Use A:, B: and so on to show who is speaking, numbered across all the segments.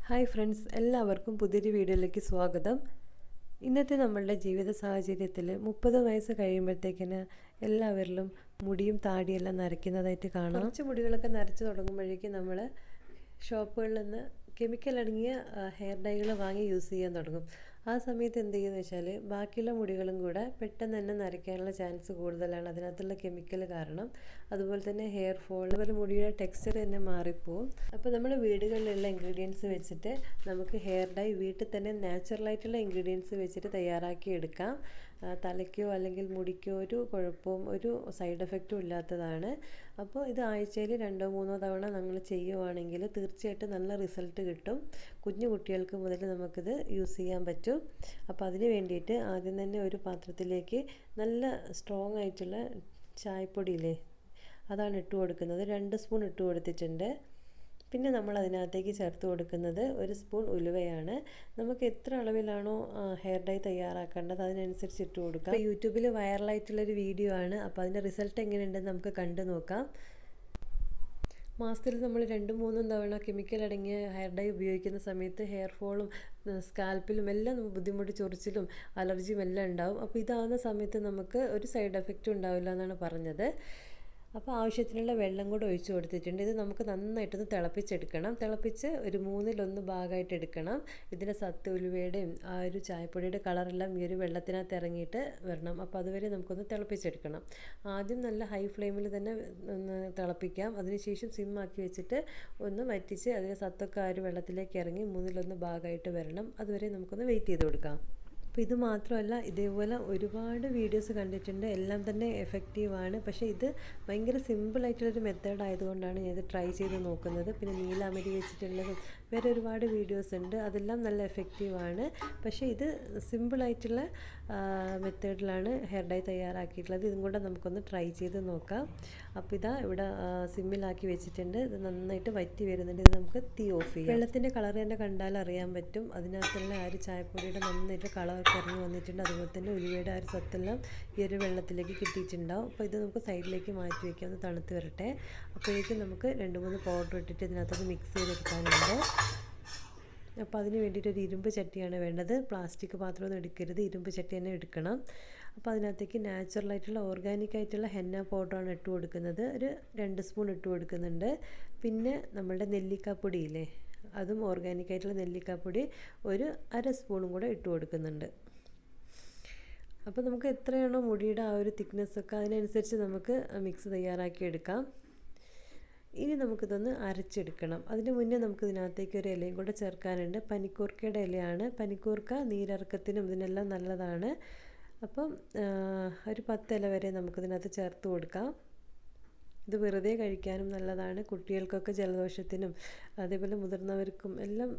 A: Hi friends, എല്ലാവർക്കും പുതിയൊരു വീഡിയോയിലേക്ക് സ്വാഗതം. ഇന്നത്തെ നമ്മളുടെ ജീവിത സാഹചര്യത്തിൽ 30 വയസ്സ് കഴിയുമ്പോഴത്തേക്കിന് എല്ലാവരിലും മുടിയും താടിയെല്ലാം നരയ്ക്കുന്നതായിട്ട് കാണാം. കുറച്ച് മുടികളൊക്കെ നരച്ച് തുടങ്ങുമ്പോഴേക്കും നമ്മൾ ഷോപ്പുകളിൽ നിന്ന് കെമിക്കൽ അടങ്ങിയ ഹെയർ ഡൈകൾ വാങ്ങി യൂസ് ചെയ്യാൻ തുടങ്ങും. ആ സമയത്ത് എന്ത് ചെയ്യുമെന്ന് വെച്ചാൽ ബാക്കിയുള്ള മുടികളും കൂടെ പെട്ടെന്ന് തന്നെ നരയ്ക്കാനുള്ള ചാൻസ് കൂടുതലാണ്, അതിനകത്തുള്ള കെമിക്കൽ കാരണം. അതുപോലെ തന്നെ ഹെയർ ഫോൾ, അതുപോലെ മുടിയുടെ ടെക്സ്ചർ തന്നെ മാറിപ്പോവും. അപ്പോൾ നമ്മൾ വീടുകളിലുള്ള ഇൻഗ്രീഡിയൻസ് വെച്ചിട്ട് നമുക്ക് ഹെയർ ഡൈ വീട്ടിൽ തന്നെ നാച്ചുറലായിട്ടുള്ള ഇൻഗ്രീഡിയൻസ് വെച്ചിട്ട് തയ്യാറാക്കി എടുക്കാം. തലയ്ക്കോ അല്ലെങ്കിൽ മുടിക്കോ ഒരു കുഴപ്പവും ഒരു സൈഡ് എഫക്റ്റും ഇല്ലാത്തതാണ്. അപ്പോൾ ഇത് ആഴ്ചയിൽ 2-3 തവണ നമ്മൾ ചെയ്യുവാണെങ്കിൽ തീർച്ചയായിട്ടും നല്ല റിസൾട്ട് കിട്ടും. കുഞ്ഞു കുട്ടികൾക്ക് മുതൽ നമുക്കിത് യൂസ് ചെയ്യാൻ പറ്റും. അപ്പോൾ അതിന് വേണ്ടിയിട്ട് ആദ്യം തന്നെ ഒരു പാത്രത്തിലേക്ക് നല്ല സ്ട്രോങ് ആയിട്ടുള്ള ചായപ്പൊടിയില്ലേ, അതാണ് ഇട്ട് കൊടുക്കുന്നത്. 2 സ്പൂൺ ഇട്ട് കൊടുത്തിട്ടുണ്ട്. പിന്നെ നമ്മൾ അതിനകത്തേക്ക് ചേർത്ത് കൊടുക്കുന്നത് 1 സ്പൂൺ ഉലുവയാണ്. നമുക്ക് എത്ര അളവിലാണോ ഹെയർ ഡൈ തയ്യാറാക്കേണ്ടത് അതിനനുസരിച്ച് ഇട്ട് കൊടുക്കാം. അപ്പോൾ യൂട്യൂബിൽ വൈറലായിട്ടുള്ളൊരു വീഡിയോ ആണ്. അപ്പോൾ അതിൻ്റെ റിസൾട്ട് എങ്ങനെയുണ്ടെന്ന് നമുക്ക് കണ്ടു നോക്കാം. മാസത്തിൽ നമ്മൾ 2-3 തവണ കെമിക്കൽ അടങ്ങിയ ഹെയർ ഡൈ ഉപയോഗിക്കുന്ന സമയത്ത് ഹെയർ ഫോളും സ്കാൽപ്പിലും എല്ലാം ബുദ്ധിമുട്ട്, ചൊറിച്ചിലും അലർജിയും എല്ലാം ഉണ്ടാവും. അപ്പോൾ ഇതാകുന്ന സമയത്ത് നമുക്ക് ഒരു സൈഡ് എഫക്റ്റും ഉണ്ടാവില്ല എന്നാണ് പറഞ്ഞത്. അപ്പോൾ ആവശ്യത്തിനുള്ള വെള്ളം കൂടെ ഒഴിച്ച് കൊടുത്തിട്ടുണ്ട്. ഇത് നമുക്ക് നന്നായിട്ടൊന്ന് തിളപ്പിച്ചെടുക്കണം. തിളപ്പിച്ച് ഒരു 1/3 ഭാഗമായിട്ട് എടുക്കണം. ഇതിൻ്റെ സത്ത്, ഉലുവയുടെയും ആ ഒരു ചായപ്പൊടിയുടെ കളറെല്ലാം ഈ ഒരു വെള്ളത്തിനകത്ത് ഇറങ്ങിയിട്ട് വരണം. അപ്പോൾ അതുവരെ നമുക്കൊന്ന് തിളപ്പിച്ചെടുക്കണം. ആദ്യം നല്ല ഹൈ ഫ്ലെയിമിൽ തന്നെ ഒന്ന് തിളപ്പിക്കാം. അതിനുശേഷം സിമ്മാക്കി വെച്ചിട്ട് ഒന്ന് വറ്റിച്ച് അതിൻ്റെ സത്തൊക്കെ ആ ഒരു വെള്ളത്തിലേക്ക് ഇറങ്ങി 1/3 ഭാഗമായിട്ട് വരണം. അതുവരെ നമുക്കൊന്ന് വെയിറ്റ് ചെയ്ത് കൊടുക്കാം. അപ്പോൾ ഇത് മാത്രമല്ല, ഇതേപോലെ ഒരുപാട് വീഡിയോസ് കണ്ടിട്ടുണ്ട്, എല്ലാം തന്നെ എഫക്റ്റീവാണ്. പക്ഷേ ഇത് ഭയങ്കര സിമ്പിളായിട്ടുള്ളൊരു മെത്തേഡ് ആയതുകൊണ്ടാണ് ഞാനിത് ട്രൈ ചെയ്ത് നോക്കുന്നത്. പിന്നെ നീലാമരി വെച്ചിട്ടുള്ളതും വേറെ ഒരുപാട് വീഡിയോസ് ഉണ്ട്, അതെല്ലാം നല്ല എഫക്റ്റീവാണ്. പക്ഷേ ഇത് സിമ്പിളായിട്ടുള്ള മെത്തേഡിലാണ് ഹെയർ ഡൈ തയ്യാറാക്കിയിട്ടുള്ളത്. ഇതും കൂടെ നമുക്കൊന്ന് ട്രൈ ചെയ്ത് നോക്കാം. അപ്പോൾ ഇതാ ഇവിടെ സിമ്മിലാക്കി വെച്ചിട്ടുണ്ട്. ഇത് നന്നായിട്ട് വറ്റി വരുന്നുണ്ട്. ഇത് നമുക്ക് തീ ഓഫ് ചെയ്യാം. വെള്ളത്തിൻ്റെ കളർ തന്നെ കണ്ടാൽ അറിയാൻ പറ്റും. അതിനകത്തുള്ള ആ ഒരു ചായപ്പൊടിയുടെ നന്നായിട്ട് കളർ ഇറങ്ങി വന്നിട്ടുണ്ട്. അതുപോലെ തന്നെ ഉലുവയുടെ ആ ഒരു സത്തെല്ലാം ഈ ഒരു വെള്ളത്തിലേക്ക് കിട്ടിയിട്ടുണ്ടാവും. അപ്പോൾ ഇത് നമുക്ക് സൈഡിലേക്ക് മാറ്റി വയ്ക്കാം, ഒന്ന് തണുത്ത് വരട്ടെ. അപ്പോഴേക്കും നമുക്ക് 2-3 പൗഡർ ഇട്ടിട്ട് ഇതിനകത്തൊന്ന് മിക്സ് ചെയ്തെടുക്കാനുണ്ട്. അപ്പോൾ അതിന് വേണ്ടിയിട്ട് ഒരു ഇരുമ്പ് ചട്ടിയാണ് വേണ്ടത്. പ്ലാസ്റ്റിക് പാത്രമൊന്നും എടുക്കരുത്, ഇരുമ്പ് ചട്ടി തന്നെ എടുക്കണം. അപ്പോൾ അതിനകത്തേക്ക് നാച്ചുറലായിട്ടുള്ള ഓർഗാനിക് ആയിട്ടുള്ള ഹെന്ന പൗഡറാണ് ഇട്ട് കൊടുക്കുന്നത്. ഒരു 2 സ്പൂൺ ഇട്ട് കൊടുക്കുന്നുണ്ട്. പിന്നെ നമ്മളുടെ നെല്ലിക്കാപ്പൊടിയില്ലേ, അതും ഓർഗാനിക് ആയിട്ടുള്ള നെല്ലിക്കാപ്പൊടി ഒരു 1/2 സ്പൂണും കൂടെ ഇട്ട് കൊടുക്കുന്നുണ്ട്. അപ്പോൾ നമുക്ക് എത്രയാണോ മുടിയുടെ ആ ഒരു തിക്നെസ്സൊക്കെ അതിനനുസരിച്ച് നമുക്ക് മിക്സ് തയ്യാറാക്കി എടുക്കാം. ഇനി നമുക്കിതൊന്ന് അരച്ചെടുക്കണം. അതിന് മുന്നേ നമുക്കിതിനകത്തേക്ക് ഒരു ഇലയും കൂടെ ചേർക്കാനുണ്ട്. പനിക്കൂർക്കയുടെ ഇലയാണ്. പനിക്കൂർക്ക നീരിറക്കത്തിനും ഇതിനെല്ലാം നല്ലതാണ്. അപ്പം ഒരു 10 ഇല വരെ നമുക്കിതിനകത്ത് ചേർത്ത് കൊടുക്കാം. ഇത് വെറുതെ കഴിക്കാനും നല്ലതാണ്. കുട്ടികൾക്കൊക്കെ ജലദോഷത്തിനും അതേപോലെ മുതിർന്നവർക്കും എല്ലാം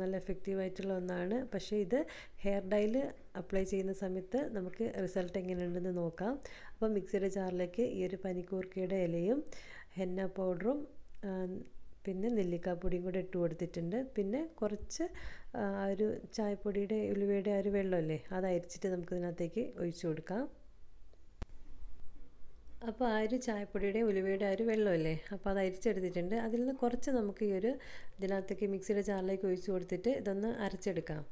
A: നല്ല എഫക്റ്റീവായിട്ടുള്ള ഒന്നാണ്. പക്ഷേ ഇത് ഹെയർ ഡൈയിൽ അപ്ലൈ ചെയ്യുന്ന സമയത്ത് നമുക്ക് റിസൾട്ട് എങ്ങനെയുണ്ടെന്ന് നോക്കാം. അപ്പോൾ മിക്സിയുടെ ജാറിലേക്ക് ഈ ഒരു പനിക്കൂർക്കയുടെ ഇലയും ഹെന്ന പൗഡറും പിന്നെ നെല്ലിക്കാപ്പൊടിയും കൂടെ ഇട്ട് കൊടുത്തിട്ടുണ്ട്. പിന്നെ കുറച്ച് ആ ഒരു ചായപ്പൊടിയുടെ ഉലുവയുടെ ആ ഒരു വെള്ളമല്ലേ, അത് അരിച്ചിട്ട് നമുക്കിതിനകത്തേക്ക് ഒഴിച്ചു കൊടുക്കാം. അപ്പോൾ ആ ഒരു ചായപ്പൊടിയുടെ ഉലുവയുടെ ആ ഒരു വെള്ളമല്ലേ, അപ്പോൾ അത് അരിച്ചെടുത്തിട്ടുണ്ട്. അതിൽ നിന്ന് കുറച്ച് നമുക്ക് ഈ ഒരു ഇതിനകത്തേക്ക് മിക്സിയുടെ ജാറിലേക്ക് ഒഴിച്ച് കൊടുത്തിട്ട് ഇതൊന്ന് അരച്ചെടുക്കാം.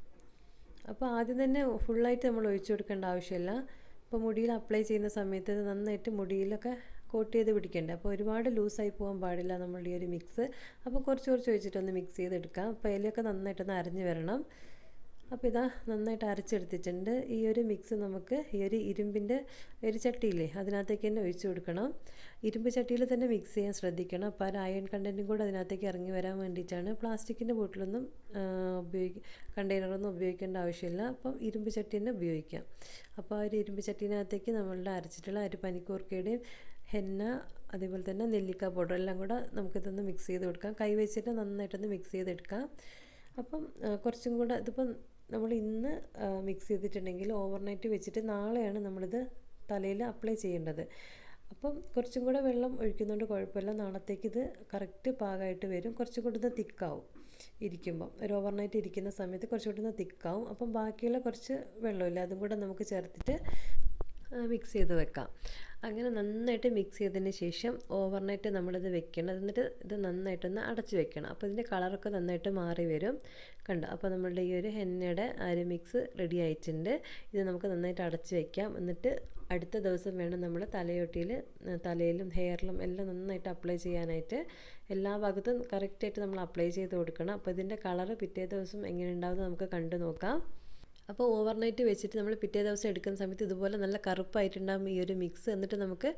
A: അപ്പോൾ ആദ്യം തന്നെ ഫുള്ളായിട്ട് നമ്മൾ ഒഴിച്ചു കൊടുക്കേണ്ട ആവശ്യമില്ല. അപ്പോൾ മുടിയിൽ അപ്ലൈ ചെയ്യുന്ന സമയത്ത് ഇത് നന്നായിട്ട് മുടിയിലൊക്കെ കോട്ട് ചെയ്ത് പിടിക്കേണ്ടത്. അപ്പോൾ ഒരുപാട് ലൂസായി പോകാൻ പാടില്ല നമ്മളുടെ ഈ ഒരു മിക്സ്. അപ്പോൾ കുറച്ച് ഒഴിച്ചിട്ടൊന്ന് മിക്സ് ചെയ്തെടുക്കാം. അപ്പോൾ ഇലയൊക്കെ നന്നായിട്ടൊന്ന് അരഞ്ഞ് വരണം. അപ്പോൾ ഇതാ നന്നായിട്ട് അരച്ചെടുത്തിട്ടുണ്ട്. ഈ ഒരു മിക്സ് നമുക്ക് ഈ ഒരു ഇരുമ്പിൻ്റെ ഒരു ചട്ടിയില്ലേ അതിനകത്തേക്ക് തന്നെ ഒഴിച്ചു കൊടുക്കണം. ഇരുമ്പ് ചട്ടിയിൽ തന്നെ മിക്സ് ചെയ്യാൻ ശ്രദ്ധിക്കണം. അപ്പോൾ ആ അയൺ കണ്ടൻറ്റും കൂടെ അതിനകത്തേക്ക് ഇറങ്ങി വരാൻ വേണ്ടിയിട്ടാണ്. പ്ലാസ്റ്റിക്കിൻ്റെ ബോട്ടിലൊന്നും കണ്ടെയ്നറൊന്നും ഉപയോഗിക്കേണ്ട ആവശ്യമില്ല. അപ്പം ഇരുമ്പ് ചട്ടി തന്നെ ഉപയോഗിക്കാം. അപ്പോൾ ആ ഒരു ഇരുമ്പ് ചട്ടീനകത്തേക്ക് നമ്മളുടെ അരച്ചിട്ടുള്ള ഒരു പനിക്കൂർക്കയുടെയും ഹെന്ന അതേപോലെ തന്നെ നെല്ലിക്ക പൗഡർ എല്ലാം കൂടെ നമുക്കിതൊന്ന് മിക്സ് ചെയ്ത് കൊടുക്കാം. കൈ വെച്ചിട്ട് നന്നായിട്ടൊന്ന് മിക്സ് ചെയ്തെടുക്കാം. അപ്പം കുറച്ചും കൂടെ ഇതിപ്പം നമ്മൾ ഇന്ന് മിക്സ് ചെയ്തിട്ടുണ്ടെങ്കിൽ ഓവർനൈറ്റ് വെച്ചിട്ട് നാളെയാണ് നമ്മളിത് തലയിൽ അപ്ലൈ ചെയ്യേണ്ടത്. അപ്പം കുറച്ചും കൂടെ വെള്ളം ഒഴിക്കുന്നതുകൊണ്ട് കുഴപ്പമില്ല. നാളത്തേക്ക് ഇത് കറക്റ്റ് പാകമായിട്ട് വരും. കുറച്ചും കൂടെ ഒന്ന് തിക്കാവും ഇരിക്കുമ്പം. ഒരു ഓവർനൈറ്റ് ഇരിക്കുന്ന സമയത്ത് കുറച്ചുകൂടി ഒന്ന് തിക്കാവും. അപ്പം ബാക്കിയുള്ള കുറച്ച് വെള്ളമില്ല അതും കൂടെ നമുക്ക് ചേർത്തിട്ട് മിക്സ് ചെയ്ത് വെക്കാം. അങ്ങനെ നന്നായിട്ട് മിക്സ് ചെയ്തതിന് ശേഷം ഓവർനൈറ്റ് നമ്മളിത് വെക്കണം. എന്നിട്ട് ഇത് നന്നായിട്ടൊന്ന് അടച്ച് വെക്കണം. അപ്പോൾ ഇതിൻ്റെ കളറൊക്കെ നന്നായിട്ട് മാറി വരും. കണ്ടോ? അപ്പോൾ നമ്മളുടെ ഈ ഒരു ഹെന്നയുടെ ആ ഒരു മിക്സ് റെഡി ആയിട്ടുണ്ട്. ഇത് നമുക്ക് നന്നായിട്ട് അടച്ച് വെക്കാം. എന്നിട്ട് അടുത്ത ദിവസം വേണം നമ്മൾ തലയോട്ടിയിൽ തലയിലും ഹെയറിലും എല്ലാം നന്നായിട്ട് അപ്ലൈ ചെയ്യാനായിട്ട്. എല്ലാ ഭാഗത്തും കറക്റ്റായിട്ട് നമ്മൾ അപ്ലൈ ചെയ്ത് കൊടുക്കണം. അപ്പോൾ ഇതിൻ്റെ കളറ് പിറ്റേ ദിവസം എങ്ങനെ ഉണ്ടാവുമെന്ന് നമുക്ക് കണ്ടു നോക്കാം. അപ്പോൾ ഓവർനൈറ്റ് വെച്ചിട്ട് നമ്മൾ പിറ്റേ ദിവസം എടുക്കുന്ന സമയത്ത് ഇതുപോലെ നല്ല കറുപ്പായിട്ടുണ്ടാകും ഈ ഒരു മിക്സ്. എന്നിട്ട് നമുക്ക്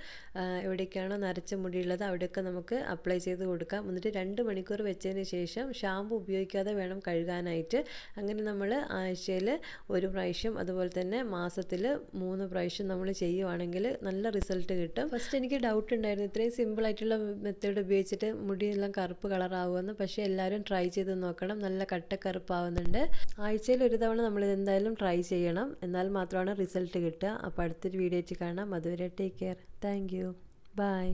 A: എവിടേക്കാണോ നരച്ച മുടിയുള്ളത് അവിടെയൊക്കെ നമുക്ക് അപ്ലൈ ചെയ്ത് കൊടുക്കാം. എന്നിട്ട് 2 മണിക്കൂർ വെച്ചതിന് ശേഷം ഷാമ്പു ഉപയോഗിക്കാതെ വേണം കഴുകാനായിട്ട്. അങ്ങനെ നമ്മൾ ആഴ്ചയിൽ 1 പ്രാവശ്യം അതുപോലെ തന്നെ മാസത്തിൽ 3 പ്രാവശ്യം നമ്മൾ ചെയ്യുവാണെങ്കിൽ നല്ല റിസൾട്ട് കിട്ടും. ഫസ്റ്റ് എനിക്ക് ഡൗട്ട് ഉണ്ടായിരുന്നു ഇത്രയും സിമ്പിളായിട്ടുള്ള മെത്തേഡ് ഉപയോഗിച്ചിട്ട് മുടിയെല്ലാം കറുപ്പ് കളറാവുമെന്ന്. പക്ഷേ എല്ലാവരും ട്രൈ ചെയ്ത് നോക്കണം. നല്ല കറുപ്പാവുന്നുണ്ട്. ആഴ്ചയിൽ ഒരു തവണ നമ്മൾ എന്തായാലും ട്രൈ ചെയ്യണം. എന്നാൽ മാത്രമാണ് റിസൾട്ട് കിട്ടുക. അപ്പോൾ അടുത്തൊരു വീഡിയോ ആയിട്ട് കാണാം. അതുവരെ take care. Thank you. By.